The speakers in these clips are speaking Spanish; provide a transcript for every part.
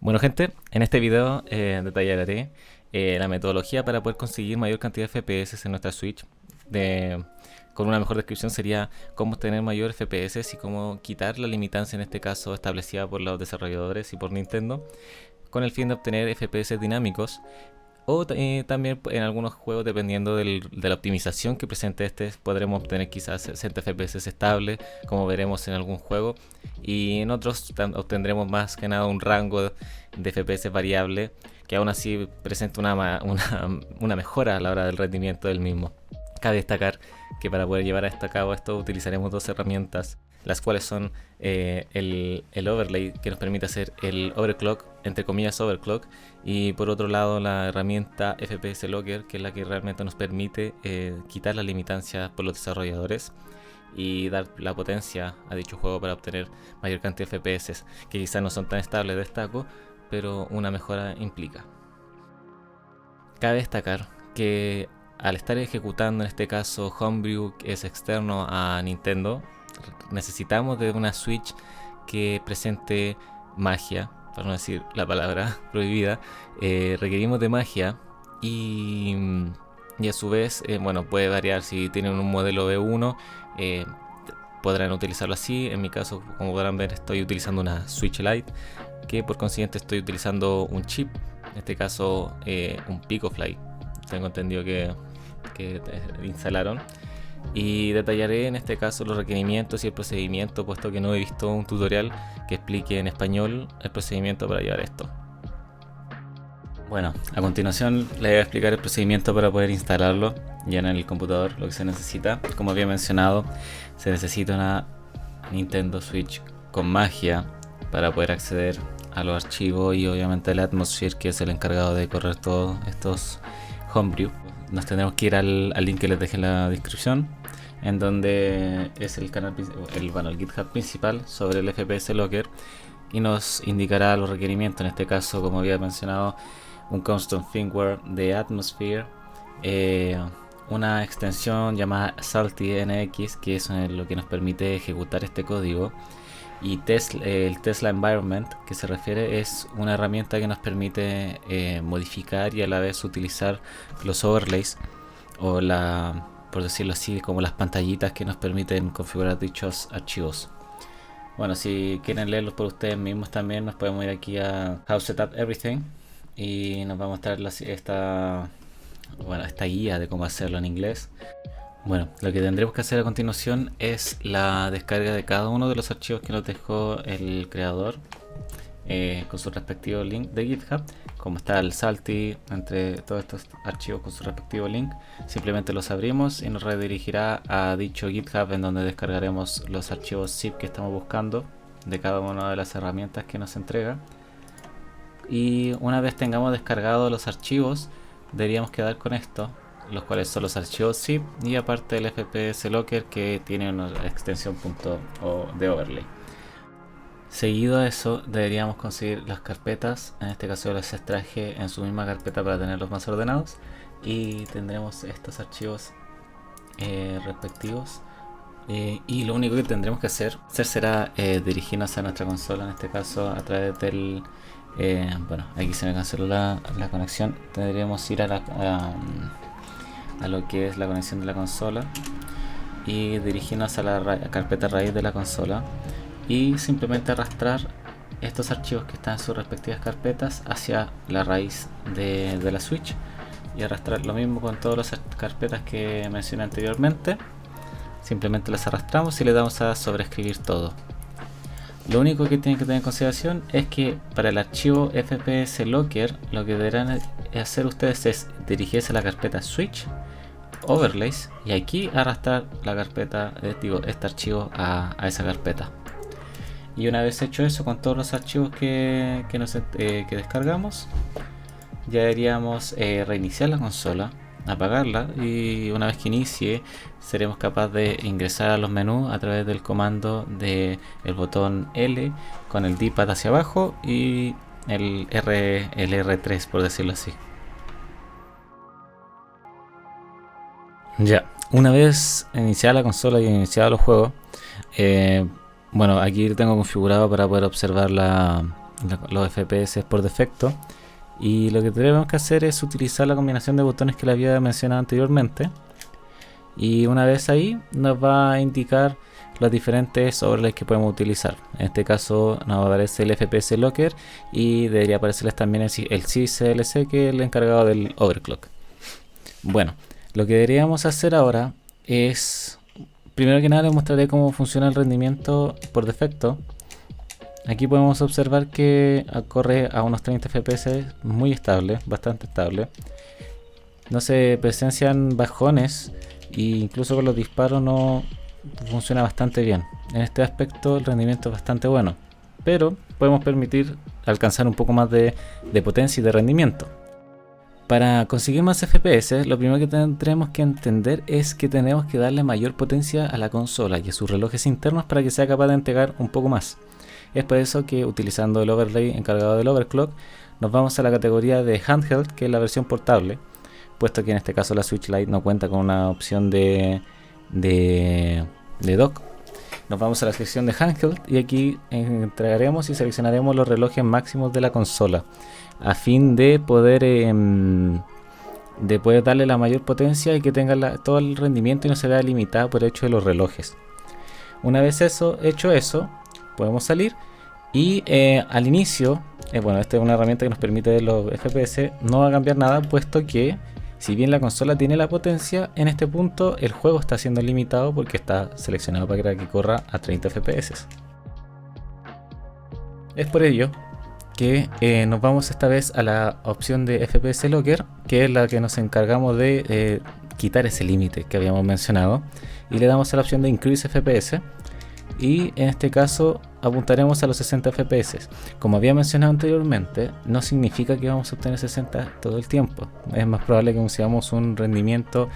Bueno gente, en este video detallaré la metodología para poder conseguir mayor cantidad de FPS en nuestra Switch. Con una mejor descripción sería cómo tener mayor FPS y cómo quitar la limitancia en este caso establecida por los desarrolladores y por Nintendo, con el fin de obtener FPS dinámicos o también en algunos juegos, dependiendo de la optimización que presente este, podremos obtener quizás 60 FPS estable, como veremos en algún juego, y en otros obtendremos más que nada un rango de FPS variable, que aún así presenta una mejora a la hora del rendimiento del mismo. Cabe destacar que para poder llevar a cabo esto utilizaremos dos herramientas, las cuales son el overlay, que nos permite hacer el overclock, entre comillas overclock, y por otro lado la herramienta FPS Locker, que es la que realmente nos permite quitar las limitancias por los desarrolladores y dar la potencia a dicho juego para obtener mayor cantidad de FPS, que quizás no son tan estables, destaco, pero una mejora implica. Cabe destacar que al estar ejecutando en este caso Homebrew, que es externo a Nintendo, necesitamos de una Switch que presente magia, para no decir la palabra prohibida. Requerimos de magia y a su vez, bueno, puede variar. Si tienen un modelo B1, podrán utilizarlo así. En mi caso, como podrán ver, estoy utilizando una Switch Lite, que por consiguiente estoy utilizando un chip, en este caso un Picofly. Tengo entendido que instalaron, y detallaré en este caso los requerimientos y el procedimiento, puesto que no he visto un tutorial que explique en español el procedimiento para llevar esto. Bueno, a continuación les voy a explicar el procedimiento para poder instalarlo ya en el computador. Lo que se necesita, como había mencionado, se necesita una Nintendo Switch con magia para poder acceder a los archivos, y obviamente el Atmosphere, que es el encargado de correr todos estos Homebrew. Nos tendremos que ir al link que les dejé en la descripción, en donde es el canal, el GitHub principal sobre el FPS Locker, y nos indicará los requerimientos. En este caso, como había mencionado, un custom firmware de Atmosphere, una extensión llamada SaltyNX, que es lo que nos permite ejecutar este código, y el Tesla Environment, que se refiere, es una herramienta que nos permite modificar y a la vez utilizar los overlays, o por decirlo así, como las pantallitas que nos permiten configurar dichos archivos. Bueno, si quieren leerlos por ustedes mismos también, nos podemos ir aquí a How Setup Everything y nos va a mostrar esta guía de cómo hacerlo en inglés. Bueno, lo que tendremos que hacer a continuación es la descarga de cada uno de los archivos que nos dejó el creador, con su respectivo link de GitHub. Como está el Salty, entre todos estos archivos con su respectivo link, simplemente los abrimos y nos redirigirá a dicho GitHub, en donde descargaremos los archivos zip que estamos buscando de cada una de las herramientas que nos entrega. Y una vez tengamos descargados los archivos, deberíamos quedar con esto, los cuales son los archivos zip, y aparte el FPS Locker, que tiene una extensión de overlay. Seguido a eso, deberíamos conseguir las carpetas. En este caso las extraje en su misma carpeta para tenerlos más ordenados, y tendremos estos archivos respectivos. Y lo único que tendremos que hacer será dirigirnos a nuestra consola, en este caso a través del bueno, aquí se me canceló la conexión. Tendríamos que ir a lo que es la conexión de la consola y dirigirnos a la carpeta raíz de la consola, y simplemente arrastrar estos archivos que están en sus respectivas carpetas hacia la raíz de la Switch, y arrastrar lo mismo con todas las carpetas que mencioné anteriormente. Simplemente las arrastramos y le damos a sobreescribir todo. Lo único que tienen que tener en consideración es que para el archivo FPS Locker, lo que deberán hacer ustedes es dirigirse a la carpeta Switch, Overlays, y aquí arrastrar la carpeta, este archivo a esa carpeta. Y una vez hecho eso con todos los archivos que descargamos, ya deberíamos reiniciar la consola, apagarla, y una vez que inicie seremos capaces de ingresar a los menús a través del comando del botón L con el D-pad hacia abajo y el R3, por decirlo así. Ya, una vez iniciada la consola y iniciado los juegos, bueno, aquí tengo configurado para poder observar la los FPS por defecto. Y lo que tenemos que hacer es utilizar la combinación de botones que le había mencionado anteriormente. Y una vez ahí nos va a indicar los diferentes overlays que podemos utilizar. En este caso nos aparece el FPS Locker y debería aparecerles también el sysclc, que es el encargado del overclock. Bueno, lo que deberíamos hacer ahora es, primero que nada les mostraré cómo funciona el rendimiento por defecto. Aquí podemos observar que corre a unos 30 FPS muy estable, bastante estable. No se presencian bajones e incluso con los disparos no funciona bastante bien. En este aspecto el rendimiento es bastante bueno, pero podemos permitir alcanzar un poco más de potencia y de rendimiento. Para conseguir más FPS, lo primero que tendremos que entender es que tenemos que darle mayor potencia a la consola y a sus relojes internos para que sea capaz de entregar un poco más. Es por eso que, utilizando el overlay encargado del overclock, nos vamos a la categoría de handheld, que es la versión portable, puesto que en este caso la Switch Lite no cuenta con una opción de dock. Nos vamos a la sección de handheld y aquí entregaremos y seleccionaremos los relojes máximos de la consola, a fin de poder darle la mayor potencia y que tenga todo el rendimiento y no se vea limitada por el hecho de los relojes. Una vez hecho eso, podemos salir y al inicio, bueno, esta es una herramienta que nos permite ver los FPS, no va a cambiar nada, puesto que si bien la consola tiene la potencia, en este punto el juego está siendo limitado porque está seleccionado para que corra a 30 FPS. Es por ello que nos vamos esta vez a la opción de FPS Locker, que es la que nos encargamos de quitar ese límite que habíamos mencionado, y le damos a la opción de Increase FPS. Y en este caso apuntaremos a los 60 FPS. Como había mencionado anteriormente, no significa que vamos a obtener 60 todo el tiempo. Es más probable que consigamos un rendimiento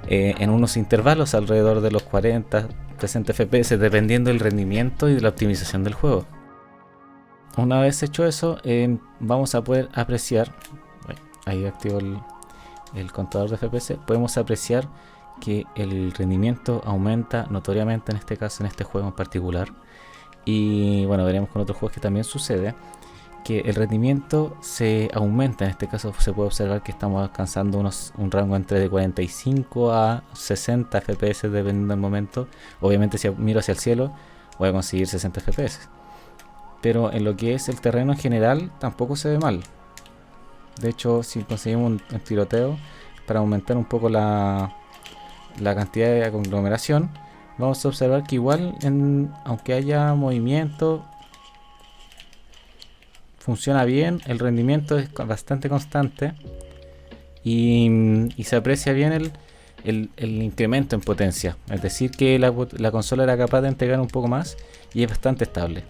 en unos intervalos alrededor de los 40, 60 FPS, dependiendo del rendimiento y de la optimización del juego. Una vez hecho eso, vamos a poder apreciar, ahí activo el contador de FPS, podemos apreciar que el rendimiento aumenta notoriamente, en este caso, en este juego en particular. Y bueno, veremos con otros juegos que también sucede, que el rendimiento se aumenta. En este caso se puede observar que estamos alcanzando un rango entre de 45 a 60 FPS dependiendo del momento. Obviamente si miro hacia el cielo voy a conseguir 60 FPS, pero en lo que es el terreno en general tampoco se ve mal. De hecho, si conseguimos un tiroteo para aumentar un poco la cantidad de conglomeración, vamos a observar que igual, aunque haya movimiento, funciona bien, el rendimiento es bastante constante y se aprecia bien el incremento en potencia, es decir que la consola era capaz de entregar un poco más y es bastante estable.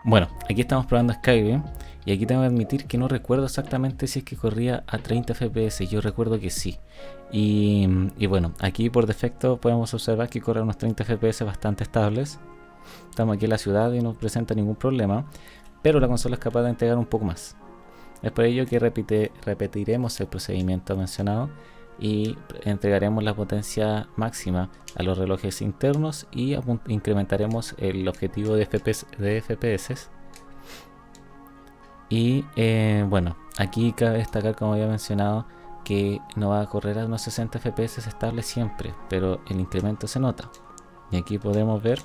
Bueno, aquí estamos probando Skyrim. Y aquí tengo que admitir que no recuerdo exactamente si es que corría a 30 FPS, yo recuerdo que sí. Y bueno, aquí por defecto podemos observar que corre a unos 30 FPS bastante estables. Estamos aquí en la ciudad y no presenta ningún problema, pero la consola es capaz de entregar un poco más. Es por ello que repetiremos el procedimiento mencionado y entregaremos la potencia máxima a los relojes internos y incrementaremos el objetivo de FPS. Y bueno, aquí cabe destacar, como había mencionado, que no va a correr a unos 60 FPS estable siempre, pero el incremento se nota. Y aquí podemos ver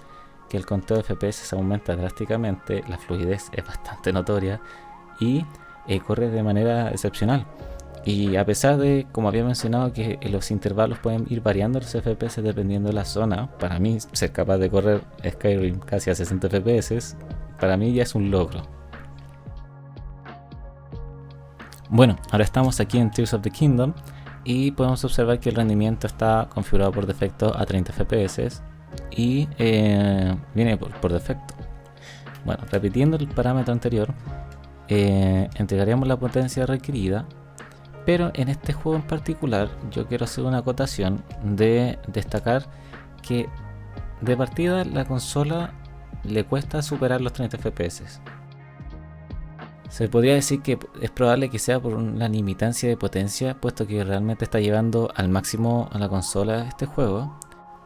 que el conteo de FPS se aumenta drásticamente, la fluidez es bastante notoria y corre de manera excepcional. Y a pesar de, como había mencionado, que los intervalos pueden ir variando los FPS dependiendo de la zona, para mí ser capaz de correr Skyrim casi a 60 FPS, para mí ya es un logro. Bueno, ahora estamos aquí en Tears of the Kingdom y podemos observar que el rendimiento está configurado por defecto a 30 FPS y viene por defecto. Bueno, repitiendo el parámetro anterior, entregaríamos la potencia requerida, pero en este juego en particular yo quiero hacer una acotación de destacar que de partida la consola le cuesta superar los 30 FPS. Se podría decir que es probable que sea por una limitancia de potencia, puesto que realmente está llevando al máximo a la consola este juego,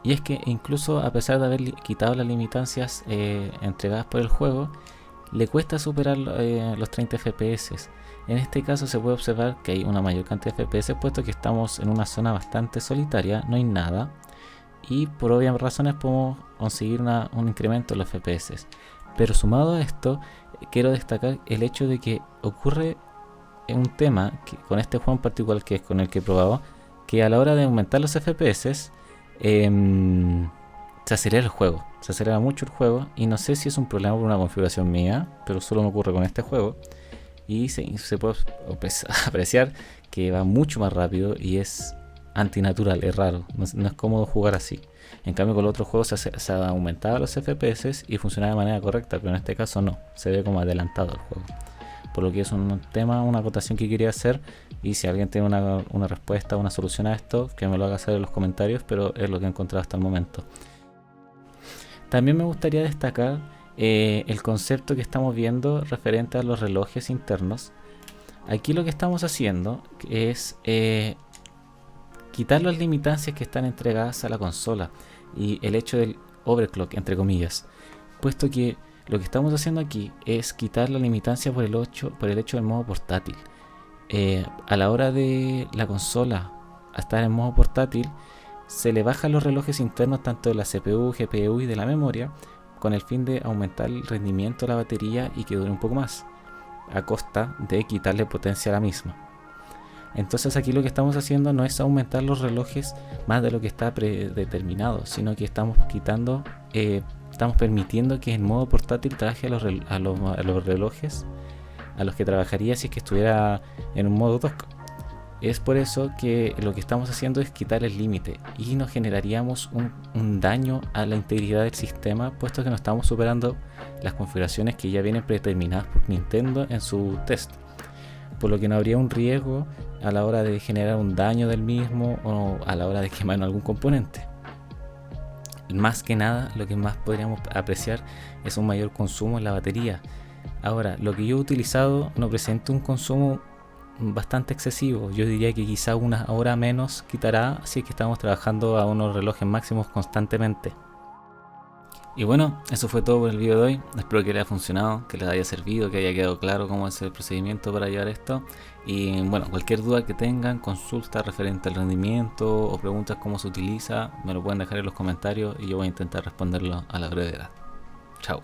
Y es que incluso a pesar de haber quitado las limitancias entregadas por el juego, le cuesta superar los 30 FPS. En este caso se puede observar que hay una mayor cantidad de FPS puesto que estamos en una zona bastante solitaria, no hay nada, y por obvias razones podemos conseguir un incremento en los FPS. Pero sumado a esto, quiero destacar el hecho de que ocurre un tema que, con este juego en particular, que es con el que he probado, que a la hora de aumentar los FPS se acelera el juego, se acelera mucho el juego, y no sé si es un problema por una configuración mía, pero solo me ocurre con este juego, y se puede apreciar que va mucho más rápido y es antinatural, es raro, no es cómodo jugar así. En cambio con los otros juegos se aumentaba los FPS y funcionaba de manera correcta, pero en este caso no, se ve como adelantado el juego. Por lo que es un tema, una acotación que quería hacer, y si alguien tiene una respuesta, una solución a esto, que me lo haga saber en los comentarios, pero es lo que he encontrado hasta el momento. También me gustaría destacar el concepto que estamos viendo referente a los relojes internos. Aquí lo que estamos haciendo es quitar las limitancias que están entregadas a la consola y el hecho del overclock, entre comillas, puesto que lo que estamos haciendo aquí es quitar la limitancia por el hecho del modo portátil. A la hora de la consola a estar en modo portátil, se le bajan los relojes internos tanto de la CPU, GPU y de la memoria, con el fin de aumentar el rendimiento de la batería y que dure un poco más, a costa de quitarle potencia a la misma. Entonces aquí lo que estamos haciendo no es aumentar los relojes más de lo que está predeterminado, sino que estamos estamos permitiendo que en modo portátil trabaje a los relojes a los que trabajaría si es que estuviera en un modo dock. Es por eso que lo que estamos haciendo es quitar el límite y nos generaríamos un daño a la integridad del sistema, puesto que no estamos superando las configuraciones que ya vienen predeterminadas por Nintendo en su test, por lo que no habría un riesgo a la hora de generar un daño del mismo o a la hora de quemar algún componente. Más que nada, lo que más podríamos apreciar es un mayor consumo en la batería. Ahora, lo que yo he utilizado no presenta un consumo bastante excesivo. Yo diría que quizá una hora menos quitará si es que estamos trabajando a unos relojes máximos constantemente. Y bueno, eso fue todo por el video de hoy. Espero que les haya funcionado, que les haya servido, que haya quedado claro cómo es el procedimiento para llevar esto. Y bueno, cualquier duda que tengan, consulta referente al rendimiento o preguntas cómo se utiliza, me lo pueden dejar en los comentarios y yo voy a intentar responderlo a la brevedad. Chao.